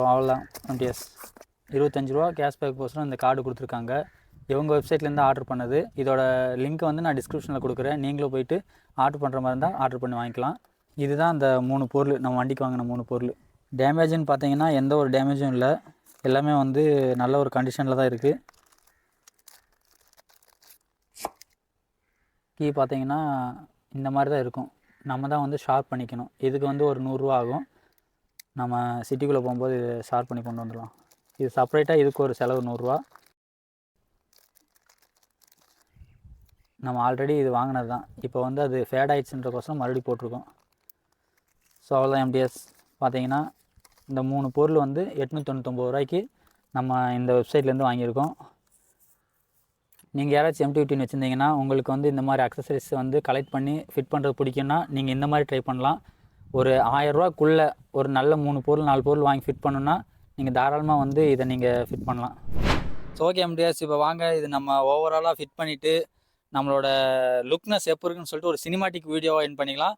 அவ்வளோதான் எம்டிஎஸ் 25 ரூபா cashback poster இந்த கார்டு கொடுத்துருக்காங்க. இவங்க வெப்சைட்லேருந்து ஆர்டர் பண்ணது. இதோட லிங்க் வந்து நான் டிஸ்கிரிப்ஷனில் கொடுக்குறேன். நீங்களும் போயிட்டு ஆர்டர் பண்ணுற மாதிரி இருந்தால் ஆர்டர் பண்ணி வாங்கிக்கலாம். இதுதான் அந்த 3 பொருள், நம்ம வண்டிக்கு வாங்கின 3 பொருள். டேமேஜுன்னு பார்த்தீங்கன்னா எந்த ஒரு டேமேஜும் இல்லை, எல்லாமே வந்து நல்ல ஒரு கண்டிஷனில் தான் இருக்குது. கீ பார்த்தீங்கன்னா இந்த மாதிரி தான் இருக்கும். நம்ம தான் வந்து ஷார்ப் பண்ணிக்கணும். இதுக்கு வந்து ஒரு 100 ரூபா ஆகும். நம்ம சிட்டிக்குள்ளே போகும்போது ஷார்ப் பண்ணி கொண்டு வந்துடலாம். இது செப்பரேட்டாக இதுக்கு ஒரு செலவு 100 ரூபா. நம்ம ஆல்ரெடி இது வாங்கினது தான். இப்போ வந்து அது ஃபேட் ஆகிடுச்சுன்றக்கோசரம் மறுபடியும் போட்டிருக்கோம். ஸோ அவ்வளோதான் எம்டிஎஸ். பார்த்தீங்கன்னா இந்த 3 பொருள் வந்து 899 ரூபாய்க்கு நம்ம இந்த வெப்சைட்லேருந்து வாங்கியிருக்கோம். நீங்கள் யாராச்சும் MT-15 வச்சுருந்தீங்கன்னா உங்களுக்கு வந்து இந்த மாதிரி அக்சசரிஸ் வந்து கலெக்ட் பண்ணி ஃபிட் பண்ணுறது பிடிக்குன்னா நீங்கள் இந்த மாதிரி ட்ரை பண்ணலாம். ஒரு 1000 ரூபாக்குள்ளே ஒரு நல்ல 3 பொருள் 4 பொருள் வாங்கி ஃபிட் பண்ணுன்னா நீங்கள் தாராளமாக வந்து இதை நீங்கள் ஃபிட் பண்ணலாம். ஸோ ஓகே எம்டிஎஸ், இப்போ வாங்க இது நம்ம ஓவராலாக ஃபிட் பண்ணிவிட்டு நம்மளோட லுக்னஸ் எப்போ இருக்குன்னு சொல்லிட்டு ஒரு சினிமாட்டிக் வீடியோவாக என் பண்ணிக்கலாம்.